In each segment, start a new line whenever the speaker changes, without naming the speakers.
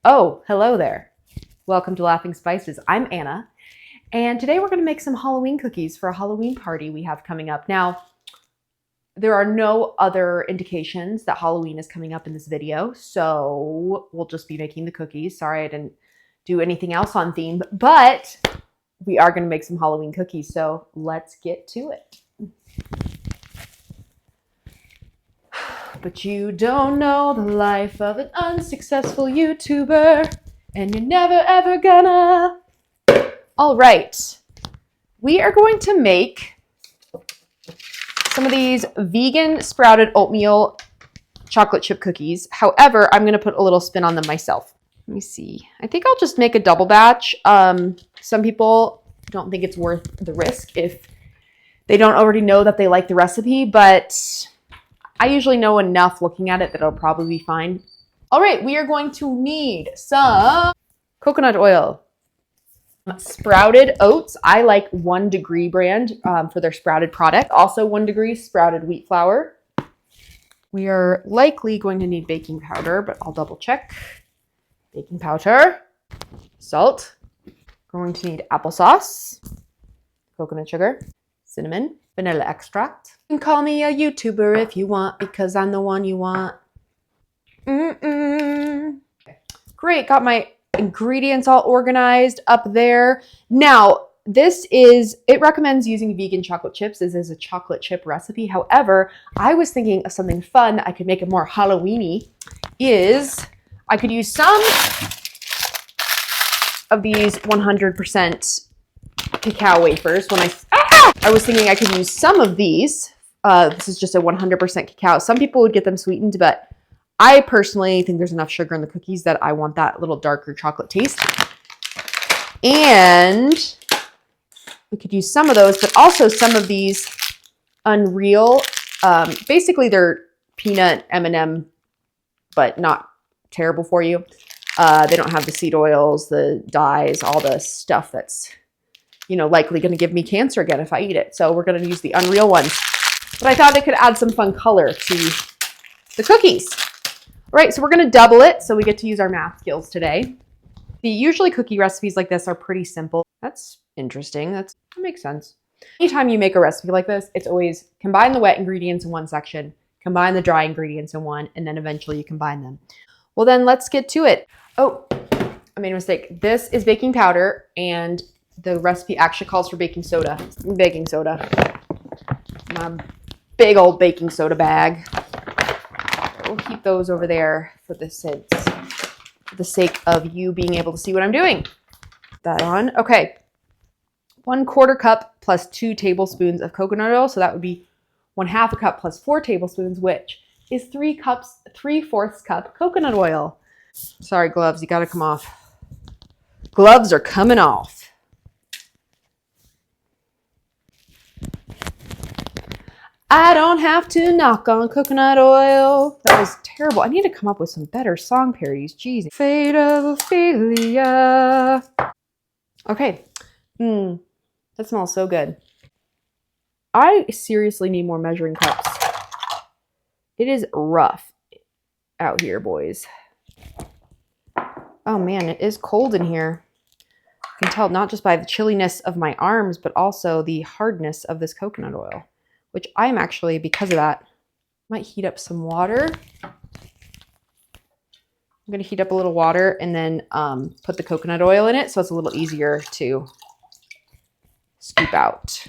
Oh, hello there. Welcome to Laughing Spices. I'm Anna, and today we're going to make some Halloween cookies for a Halloween party we have coming up. Now, there are no other indications that Halloween is coming up in this video, so we'll just be making the cookies. Sorry I didn't do anything else on theme, but we are going to make some Halloween cookies, so let's get to it. But you don't know the life of an unsuccessful YouTuber, and you're never ever gonna. All right, we are going to make some of these vegan sprouted oatmeal chocolate chip cookies. However, I'm gonna put a little spin on them myself. Let me see. I think I'll just make a double batch. Some people don't think it's worth the risk if they don't already know that they like the recipe, but I usually know enough looking at it that it'll probably be fine. All right, we are going to need some coconut oil, sprouted oats. I like 1 Degree brand for their sprouted product. Also 1 Degree sprouted wheat flour. We are likely going to need baking powder, but I'll double check. Baking powder, salt. Going to need applesauce, coconut sugar, cinnamon, vanilla extract. You can call me a YouTuber if you want, because I'm the one you want. Great, got my ingredients all organized up there. Now, it recommends using vegan chocolate chips. This is a chocolate chip recipe. However, I was thinking of something fun that I could make it more Halloween-y. I could use some of these 100% cacao wafers. I was thinking I could use some of these. This is just a 100% cacao. Some people would get them sweetened, but I personally think there's enough sugar in the cookies that I want that little darker chocolate taste. And we could use some of those, but also some of these Unreal. Basically, they're peanut M&M, but not terrible for you. They don't have the seed oils, the dyes, all the stuff that's likely going to give me cancer again if I eat it. So we're going to use the Unreal ones. But I thought it could add some fun color to the cookies. All right, so we're going to double it so we get to use our math skills today. Usually cookie recipes like this are pretty simple. That's interesting. That makes sense. Anytime you make a recipe like this, it's always combine the wet ingredients in one section, combine the dry ingredients in one, and then eventually you combine them. Well, then let's get to it. Oh, I made a mistake. This is baking powder, and the recipe actually calls for baking soda. Baking soda. My big old baking soda bag. We'll keep those over there for the sake of you being able to see what I'm doing. That on. Okay. 1/4 cup plus 2 tablespoons of coconut oil. So that would be 1/2 cup plus 4 tablespoons, which is 3/4 cup coconut oil. Sorry, gloves. You got to come off. Gloves are coming off. I don't have to knock on coconut oil. That was terrible. I need to come up with some better song parodies. Jeez. Fate of Ophelia. Okay. That smells so good. I seriously need more measuring cups. It is rough out here, boys. Oh man, it is cold in here. You can tell not just by the chilliness of my arms, but also the hardness of this coconut oil, which I'm actually, because of that, might heat up some water. I'm going to heat up a little water and then put the coconut oil in it so it's a little easier to scoop out.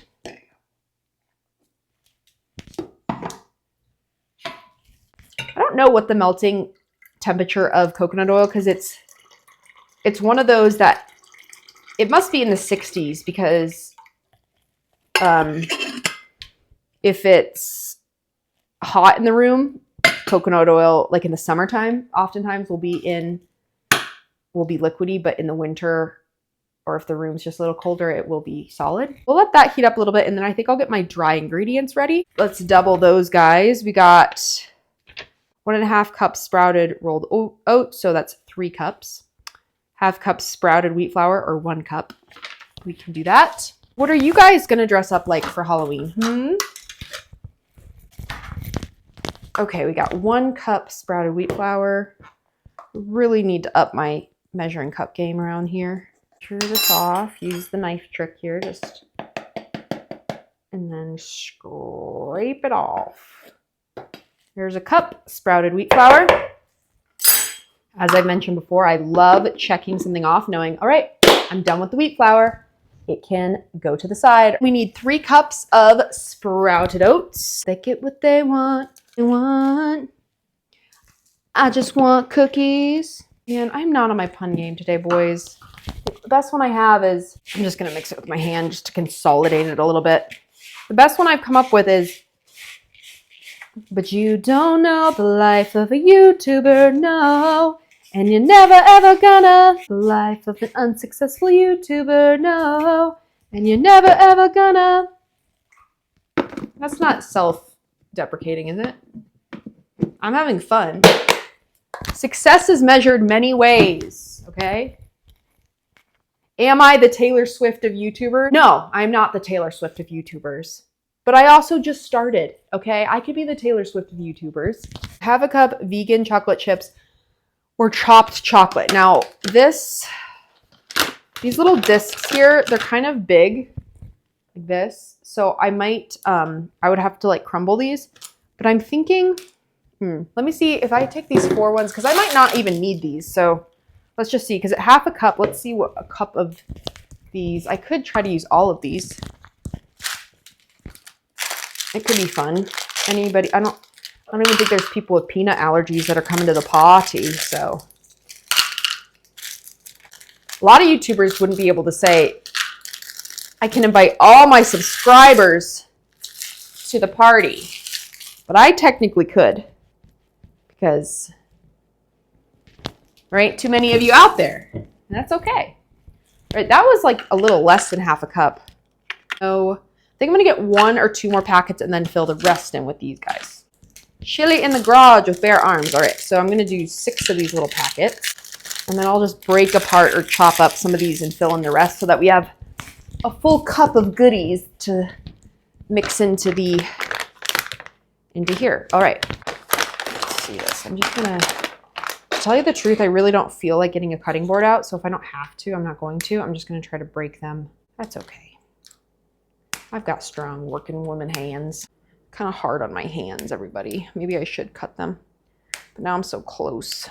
I don't know what the melting temperature of coconut oil, because it's one of those that it must be in the 60s, because if it's hot in the room, coconut oil, like in the summertime, oftentimes will be liquidy, but in the winter, or if the room's just a little colder, it will be solid. We'll let that heat up a little bit, and then I think I'll get my dry ingredients ready. Let's double those guys. We got 1.5 cups sprouted rolled oats, so that's 3 cups. 1/2 cup sprouted wheat flour, or 1 cup. We can do that. What are you guys gonna dress up like for Halloween? Okay, we got 1 cup sprouted wheat flour, Really need to up my measuring cup game around here. Measure this off. Use the knife trick here. And then scrape it off. Here's a cup sprouted wheat flour. As I mentioned before, I love checking something off, knowing, all right, I'm done with the wheat flour. It can go to the side. We need 3 cups of sprouted oats. They get what they want. I just want cookies. Man, I'm not on my pun game today, boys. The best one I have is, I'm just gonna mix it with my hand just to consolidate it a little bit. The best one I've come up with is, but you don't know the life of a YouTuber, no. And you're never ever gonna. The life of an unsuccessful YouTuber, no. And you're never ever gonna. That's not self-deprecating, is it? I'm having fun. Success is measured many ways, okay? Am I the Taylor Swift of YouTubers? No, I'm not the Taylor Swift of YouTubers. But I also just started, okay? I could be the Taylor Swift of YouTubers. Have a cup vegan chocolate chips or chopped chocolate. Now, these little discs here, they're kind of big, like this. So I might, I would have to like crumble these. But I'm thinking, let me see if I take these 4 ones, because I might not even need these. So let's just see, because at half a cup, let's see what a cup of these, I could try to use all of these. It could be fun. Anybody, I don't even think there's people with peanut allergies that are coming to the party, so. A lot of YouTubers wouldn't be able to say, I can invite all my subscribers to the party. But I technically could, because there ain't too many of you out there. And that's okay. Right, that was like a little less than half a cup. So I think I'm gonna get 1 or 2 more packets and then fill the rest in with these guys. Chili in the garage with bare arms. All right, so I'm gonna do 6 of these little packets, and then I'll just break apart or chop up some of these and fill in the rest so that we have a full cup of goodies to mix into here. All right, let's see this. I'm just gonna, to tell you the truth, I really don't feel like getting a cutting board out. So if I don't have to, I'm not going to. I'm just gonna try to break them. That's okay. I've got strong working woman hands. Kind of hard on my hands, everybody. Maybe I should cut them, but now I'm so close.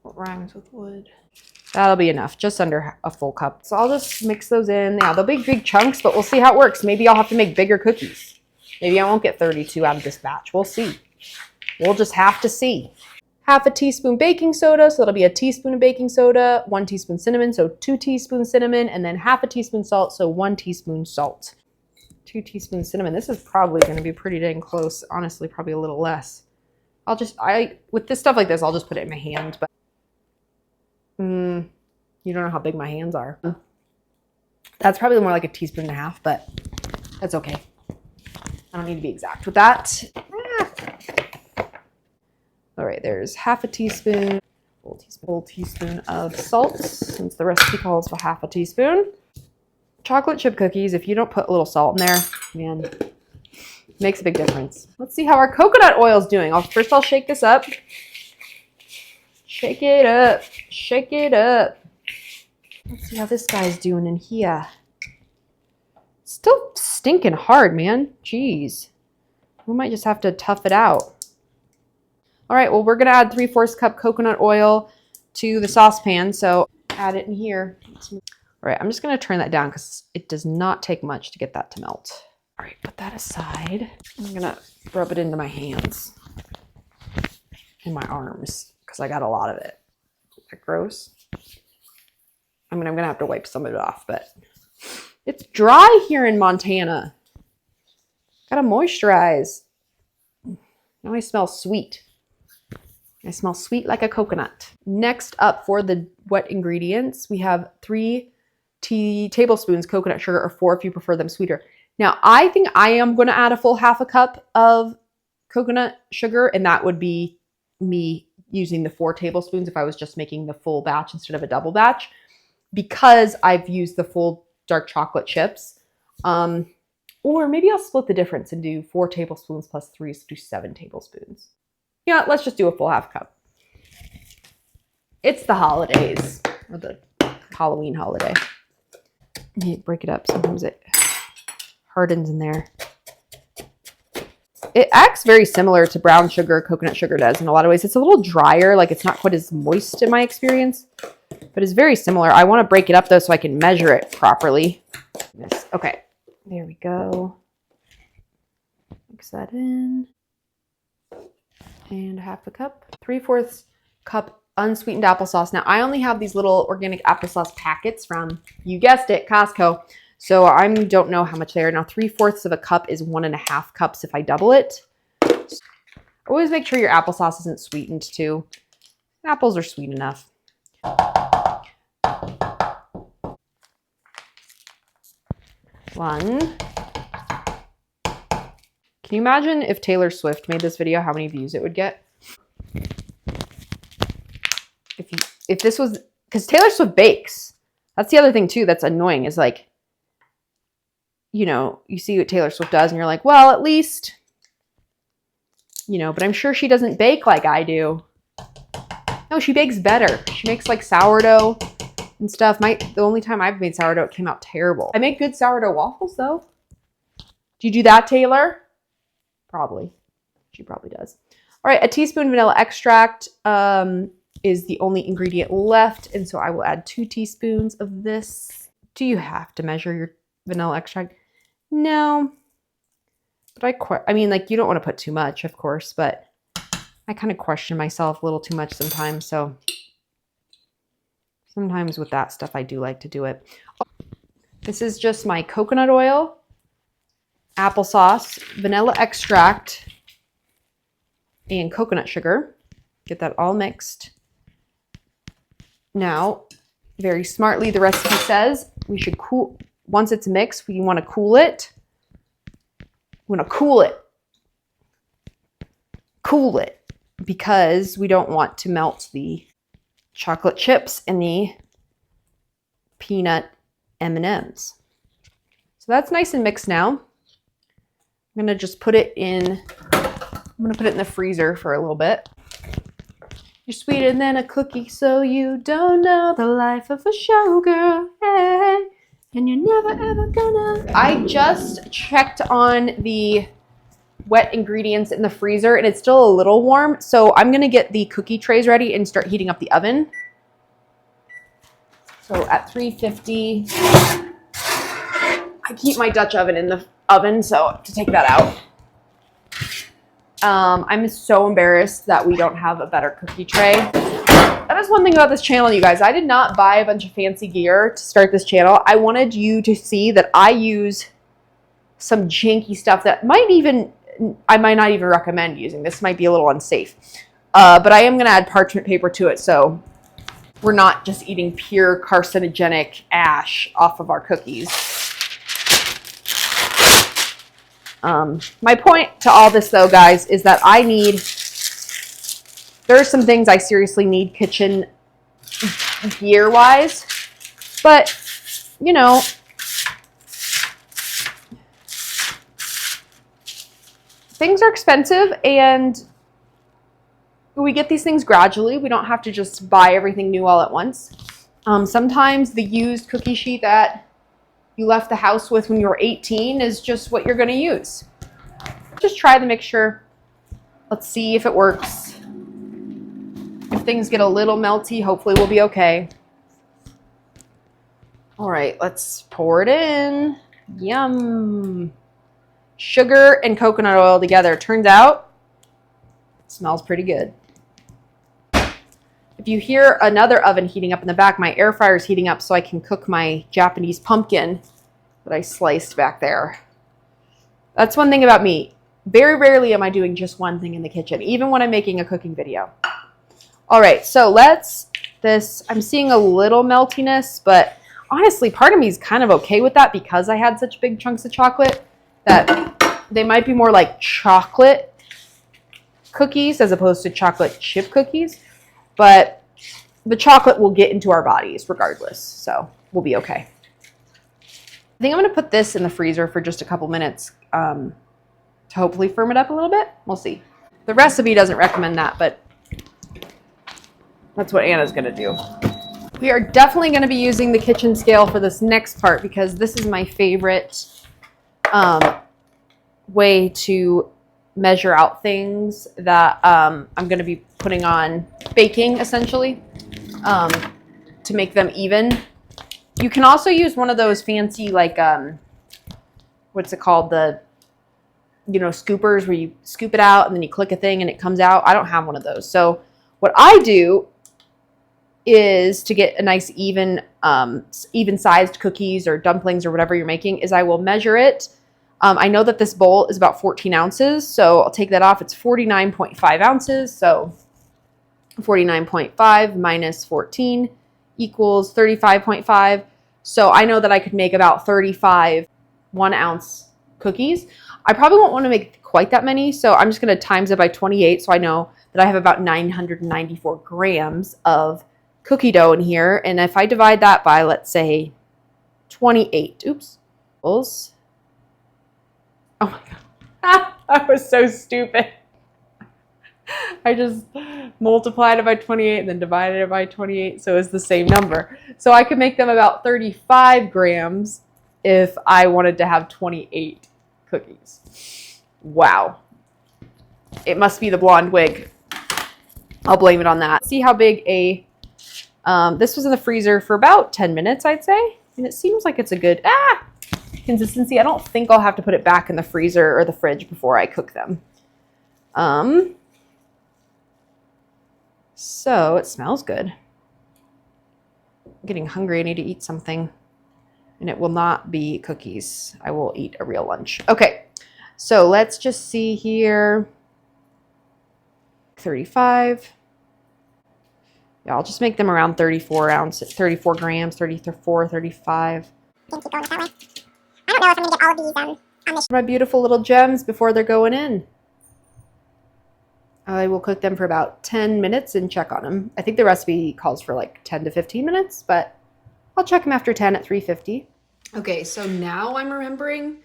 What rhymes with wood? That'll be enough, just under a full cup. So I'll just mix those in. Yeah, they'll be big chunks, but we'll see how it works. Maybe I'll have to make bigger cookies. Maybe I won't get 32 out of this batch. We'll see. We'll just have to see. Half a teaspoon baking soda, so that'll be a teaspoon of baking soda, 1 teaspoon cinnamon, so 2 teaspoons cinnamon, and then half a teaspoon salt, so 1 teaspoon salt. 2 teaspoons cinnamon. This is probably going to be pretty dang close. Honestly, probably a little less. With this stuff like this, I'll just put it in my hand, but you don't know how big my hands are. That's probably more like a teaspoon and a half, but that's okay. I don't need to be exact with that. All right, there's half a teaspoon, full teaspoon of salt, since the recipe calls for half a teaspoon. Chocolate chip cookies, if you don't put a little salt in there, man, it makes a big difference. Let's see how our coconut oil is doing. First I'll shake this up. Shake it up, shake it up. Let's see how this guy's doing in here. Still stinking hard, man. Jeez. We might just have to tough it out. All right, well, we're gonna add 3/4 cup coconut oil to the saucepan, so add it in here. All right, I'm just gonna turn that down because it does not take much to get that to melt. All right, put that aside. I'm gonna rub it into my hands and my arms because I got a lot of it. Is that gross? I mean, I'm gonna have to wipe some of it off, but it's dry here in Montana. Gotta moisturize. Now I smell sweet. I smell sweet like a coconut. Next up for the wet ingredients, we have 3 tablespoons coconut sugar, or 4 if you prefer them sweeter. Now, I think I am going to add a full half a cup of coconut sugar, and that would be me using the 4 tablespoons if I was just making the full batch instead of a double batch, because I've used the full dark chocolate chips. Or maybe I'll split the difference and do 4 tablespoons plus 3, so do 7 tablespoons. Yeah, let's just do a full half cup. It's the holidays, or the Halloween holiday. You break it up. Sometimes it hardens in there. It acts very similar to brown sugar, coconut sugar does in a lot of ways. It's a little drier, like it's not quite as moist in my experience, but it's very similar. I want to break it up though so I can measure it properly. Okay, there we go. Mix that in. And half a cup. 3/4 cup unsweetened applesauce. Now I only have these little organic applesauce packets from, you guessed it, Costco. So I don't know how much they are. Now 3/4 of a cup is 1.5 cups if I double it. Always make sure your applesauce isn't sweetened too. Apples are sweet enough. One. Can you imagine if Taylor Swift made this video, how many views it would get? If this was, because Taylor Swift bakes. That's the other thing too that's annoying is like, you know, you see what Taylor Swift does and you're like, well, at least, you know, but I'm sure she doesn't bake like I do. No, she bakes better. She makes like sourdough and stuff. The only time I've made sourdough, it came out terrible. I make good sourdough waffles though. Do you do that, Taylor? Probably. She probably does. All right, a teaspoon vanilla extract is the only ingredient left. And so I will add 2 teaspoons of this. Do you have to measure your vanilla extract? No, but I mean, like, you don't want to put too much, of course, but I kind of question myself a little too much sometimes. So sometimes with that stuff, I do like to do it. This is just my coconut oil, applesauce, vanilla extract, and coconut sugar. Get that all mixed. Now, very smartly, the recipe says we should cool. Once it's mixed, we want to cool it. We want to cool it. Cool it. Because we don't want to melt the chocolate chips and the peanut M&Ms. So that's nice and mixed now. I'm going to just put it in, I'm going to put it in the freezer for a little bit. You're sweeter than a cookie, so you don't know the life of a showgirl. Hey. And you're never ever gonna. I just checked on the wet ingredients in the freezer and it's still a little warm. So I'm gonna get the cookie trays ready and start heating up the oven. So at 350, I keep my Dutch oven in the oven, so to take that out. I'm so embarrassed that we don't have a better cookie tray. That is one thing about this channel, you guys. I did not buy a bunch of fancy gear to start this channel. I wanted you to see that I use some janky stuff that I might not even recommend using. This might be a little unsafe. But I am going to add parchment paper to it so we're not just eating pure carcinogenic ash off of our cookies. My point to all this though, guys, is that there are some things I seriously need kitchen gear wise, but you know, things are expensive and we get these things gradually. We don't have to just buy everything new all at once. Sometimes the used cookie sheet that you left the house with when you were 18 is just what you're going to use. Just try the mixture. Let's see if it works. If things get a little melty, hopefully we'll be okay. All right, let's pour it in. Yum. Sugar and coconut oil together. Turns out it smells pretty good. If you hear another oven heating up in the back, my air fryer is heating up so I can cook my Japanese pumpkin that I sliced back there. That's one thing about me. Very rarely am I doing just one thing in the kitchen, even when I'm making a cooking video. All right, so I'm seeing a little meltiness, but honestly, part of me is kind of okay with that because I had such big chunks of chocolate that they might be more like chocolate cookies as opposed to chocolate chip cookies. But the chocolate will get into our bodies regardless, so we'll be okay. I think I'm going to put this in the freezer for just a couple minutes to hopefully firm it up a little bit. We'll see. The recipe doesn't recommend that, but That's what Anna's gonna do. We are definitely gonna be using the kitchen scale for this next part because this is my favorite way to measure out things that I'm gonna be putting on baking essentially to make them even. You can also use one of those fancy like what's it called, the scoopers where you scoop it out and then you click a thing and it comes out. I don't have one of those. So what I do is to get a nice even sized cookies or dumplings or whatever you're making is I will measure it. I know that this bowl is about 14 ounces, so I'll take that off. It's 49.5 ounces, so 49.5 minus 14 equals 35.5. So I know that I could make about 35 1-ounce cookies. I probably won't want to make quite that many, so I'm just going to times it by 28 so I know that I have about 994 grams of cookie dough in here. And if I divide that by, let's say, 28, oops. Oh my God. That was so stupid. I just multiplied it by 28 and then divided it by 28, so it's the same number. So I could make them about 35 grams if I wanted to have 28 cookies. Wow. It must be the blonde wig. I'll blame it on that. See how big a... this was in the freezer for about 10 minutes, I'd say. And it seems like it's a good consistency. I don't think I'll have to put it back in the freezer or the fridge before I cook them. So it smells good. I'm getting hungry. I need to eat something. And it will not be cookies. I will eat a real lunch. Okay, so let's just see here. 35. Yeah, I'll just make them around 34 grams, 34, 35.
Keep going that way. I don't know if I'm going to get all of these on this.
My beautiful little gems before they're going in. I will cook them for about 10 minutes and check on them. I think the recipe calls for like 10 to 15 minutes, but I'll check them after 10 at 350. Okay, so now I'm remembering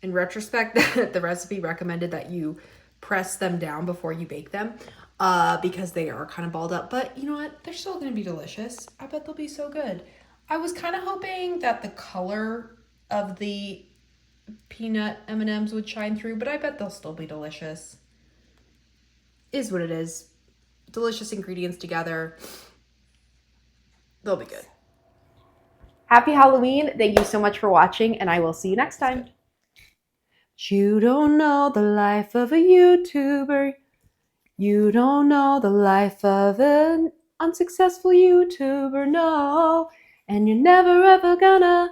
in retrospect that the recipe recommended that you press them down before you bake them because they are kind of balled up. But you know what? They're still going to be delicious. I bet they'll be so good. I was kind of hoping that the color of the peanut M&Ms would shine through, but I bet they'll still be delicious. Is what it is. Delicious ingredients together. They'll be good. Happy Halloween. Thank you so much for watching, and I will see you next time. You don't know the life of a YouTuber. You don't know the life of an unsuccessful YouTuber, no. And you're never ever gonna